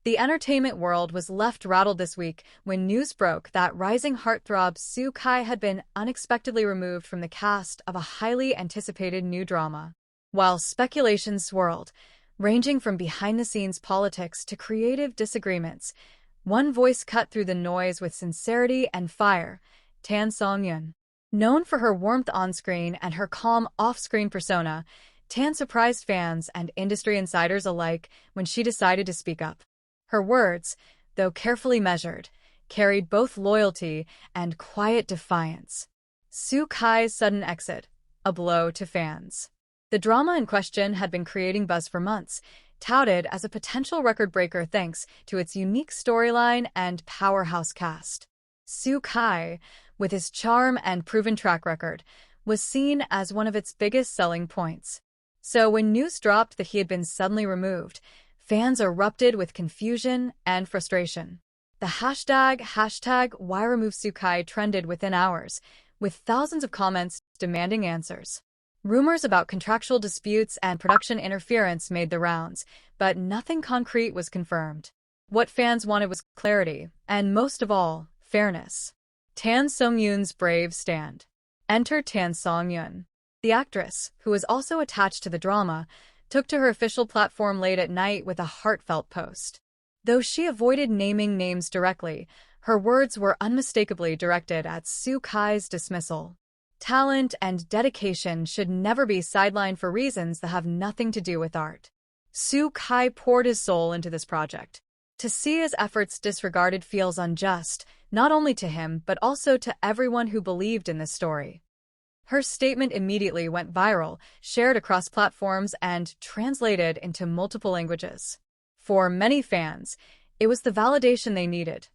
The entertainment world was left rattled this week when news broke that rising heartthrob Soo Kai had been unexpectedly removed from the cast of a highly anticipated new drama. While speculation swirled, ranging from behind-the-scenes politics to creative disagreements, one voice cut through the noise with sincerity and fire: Songyun. Known for her warmth on-screen and her calm off-screen persona, Tan surprised fans and industry insiders alike when she decided to speak up. Her words, though carefully measured, carried both loyalty and quiet defiance. Soo Kai's sudden exit, a blow to fans. The drama in question had been creating buzz for months, touted as a potential record-breaker thanks to its unique storyline and powerhouse cast. Soo Kai, with his charm and proven track record, was seen as one of its biggest selling points. So when news dropped that he had been suddenly removed, fans erupted with confusion and frustration. The hashtag why remove Soo Kai trended within hours, with thousands of comments demanding answers. Rumors about contractual disputes and production interference made the rounds, but nothing concrete was confirmed. What fans wanted was clarity, and most of all, fairness. Tan Songyun's brave stand. Enter Tan Songyun. The actress, who was also attached to the drama, took to her official platform late at night with a heartfelt post. Though she avoided naming names directly, her words were unmistakably directed at Soo Kai's dismissal. Talent and dedication should never be sidelined for reasons that have nothing to do with art. Soo Kai poured his soul into this project. To see his efforts disregarded feels unjust, not only to him but also to everyone who believed in this story. Her statement immediately went viral, shared across platforms, and translated into multiple languages. For many fans, it was the validation they needed,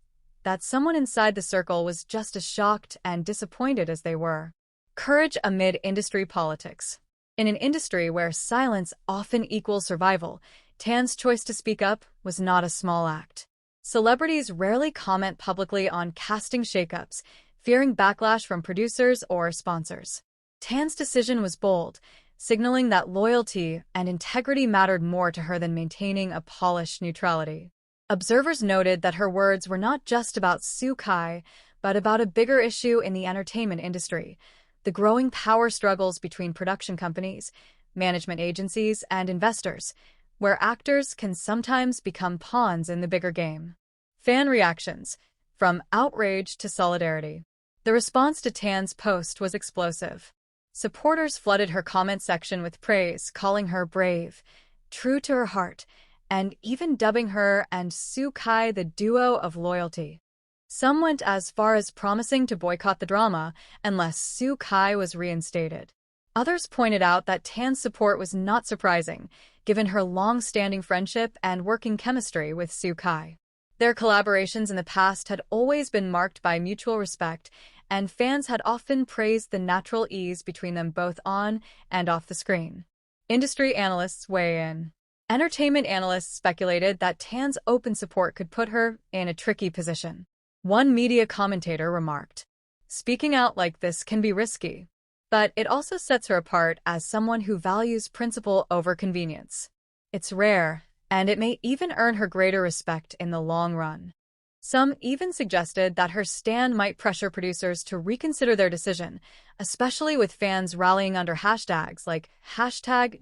that someone inside the circle was just as shocked and disappointed as they were. Courage amid industry politics. In an industry where silence often equals survival, Tan's choice to speak up was not a small act. Celebrities rarely comment publicly on casting shakeups, fearing backlash from producers or sponsors. Tan's decision was bold, signaling that loyalty and integrity mattered more to her than maintaining a polished neutrality. Observers noted that her words were not just about Soo Kai, but about a bigger issue in the entertainment industry: the growing power struggles between production companies, management agencies, and investors, where actors can sometimes become pawns in the bigger game. Fan reactions, from outrage to solidarity. The response to Tan's post was explosive. Supporters flooded her comment section with praise, calling her brave, true to her heart, and even dubbing her and Soo Kai the duo of loyalty. Some went as far as promising to boycott the drama unless Soo Kai was reinstated. Others pointed out that Tan's support was not surprising, given her long-standing friendship and working chemistry with Soo Kai. Their collaborations in the past had always been marked by mutual respect, and fans had often praised the natural ease between them both on and off the screen. Industry analysts weigh in. Entertainment analysts speculated that Tan's open support could put her in a tricky position. One media commentator remarked, "Speaking out like this can be risky, but it also sets her apart as someone who values principle over convenience. It's rare, and it may even earn her greater respect in the long run." Some even suggested that her stand might pressure producers to reconsider their decision, especially with fans rallying under hashtags like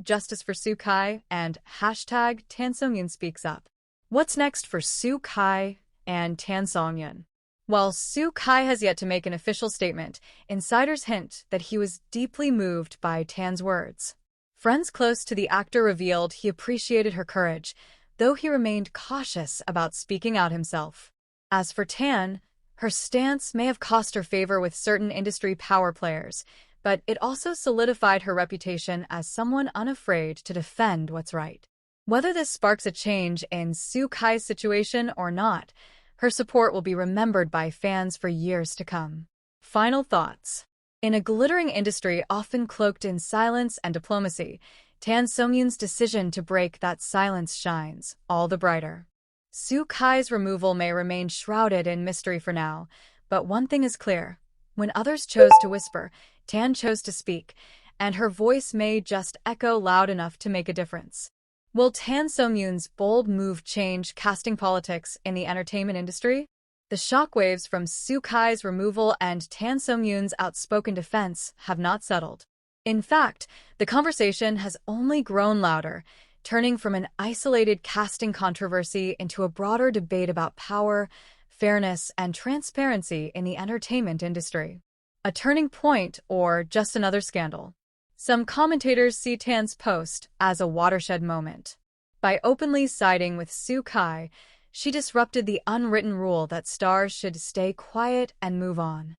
#Justice for Soo Kai and #Tan Songyun Speaks Up. What's next for Soo Kai and Tan Songyun? While Soo Kai has yet to make an official statement, insiders hint that he was deeply moved by Tan's words. Friends close to the actor revealed he appreciated her courage, though he remained cautious about speaking out himself. As for Tan, her stance may have cost her favor with certain industry power players, but it also solidified her reputation as someone unafraid to defend what's right. Whether this sparks a change in Soo Kai's situation or not, her support will be remembered by fans for years to come. Final thoughts. In a glittering industry often cloaked in silence and diplomacy, Tan Songyun's decision to break that silence shines all the brighter. Soo Kai's removal may remain shrouded in mystery for now, but one thing is clear: when others chose to whisper, Tan chose to speak, and her voice may just echo loud enough to make a difference. Will Tan Songyun's bold move change casting politics in the entertainment industry? The shockwaves from Soo Kai's removal and Tan Songyun's outspoken defense have not settled. In fact, the conversation has only grown louder, turning from an isolated casting controversy into a broader debate about power, fairness, and transparency in the entertainment industry. A turning point or just another scandal? Some commentators see Tan's post as a watershed moment. By openly siding with Soo Kai, she disrupted the unwritten rule that stars should stay quiet and move on.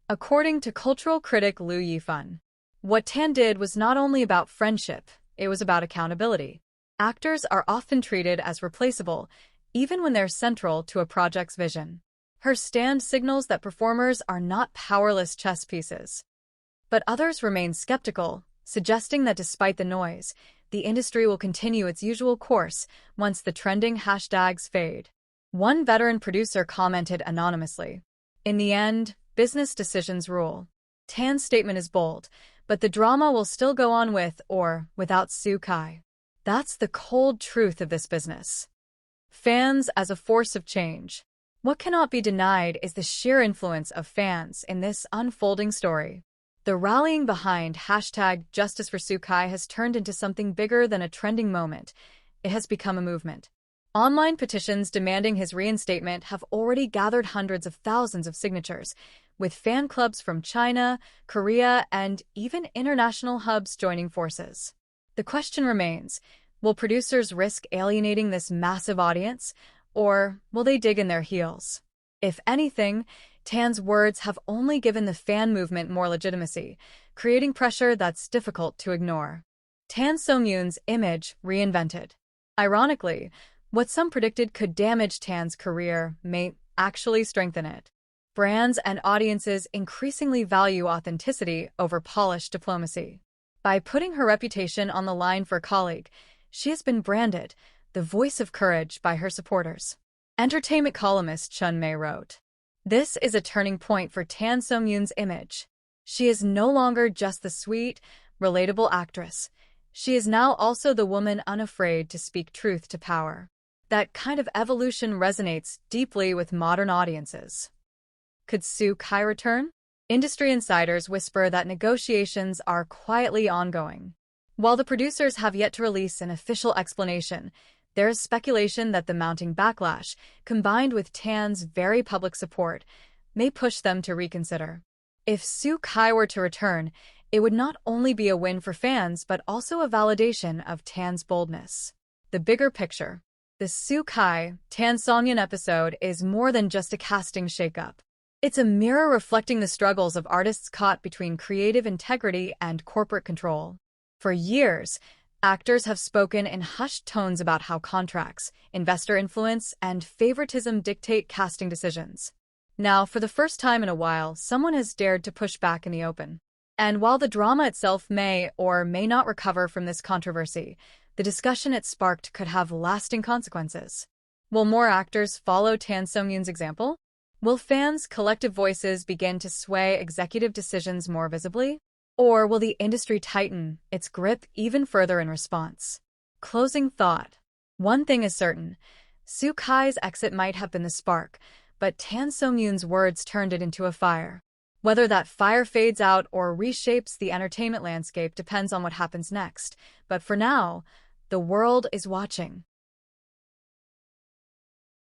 According to cultural critic Liu Yifan, what Tan did was not only about friendship, it was about accountability. Actors are often treated as replaceable, even when they're central to a project's vision. Her stand signals that performers are not powerless chess pieces. But others remain skeptical, suggesting that despite the noise, the industry will continue its usual course once the trending hashtags fade. One veteran producer commented anonymously, "In the end, business decisions rule." Tan's statement is bold, but the drama will still go on with or without Soo Kai. That's the cold truth of this business. Fans as a force of change. What cannot be denied is the sheer influence of fans in this unfolding story. The rallying behind #Justice for Soo Kai has turned into something bigger than a trending moment. It has become a movement. Online petitions demanding his reinstatement have already gathered hundreds of thousands of signatures, with fan clubs from China, Korea, and even international hubs joining forces. The question remains, will producers risk alienating this massive audience, or will they dig in their heels? If anything, Tan's words have only given the fan movement more legitimacy, creating pressure that's difficult to ignore. Tan Songyun's image reinvented. Ironically, what some predicted could damage Tan's career may actually strengthen it. Brands and audiences increasingly value authenticity over polished diplomacy. By putting her reputation on the line for a colleague, she has been branded the voice of courage by her supporters. Entertainment columnist Chun Mei wrote, "This is a turning point for Tan Songyun's image. She is no longer just the sweet, relatable actress. She is now also the woman unafraid to speak truth to power." That kind of evolution resonates deeply with modern audiences. Could Soo Kai return? Industry insiders whisper that negotiations are quietly ongoing. While the producers have yet to release an official explanation, there is speculation that the mounting backlash, combined with Tan's very public support, may push them to reconsider. If Soo Kai were to return, it would not only be a win for fans but also a validation of Tan's boldness. The bigger picture. The Soo Kai, Tan Songyun episode is more than just a casting shakeup. It's a mirror reflecting the struggles of artists caught between creative integrity and corporate control. For years, actors have spoken in hushed tones about how contracts, investor influence, and favoritism dictate casting decisions. Now, for the first time in a while, someone has dared to push back in the open. And while the drama itself may or may not recover from this controversy, the discussion it sparked could have lasting consequences. Will more actors follow Tan Songyun's example? Will fans' collective voices begin to sway executive decisions more visibly? Or will the industry tighten its grip even further in response? Closing thought. One thing is certain, Soo Kai's exit might have been the spark, but Tan Songyun's words turned it into a fire. Whether that fire fades out or reshapes the entertainment landscape depends on what happens next, but for now, the world is watching.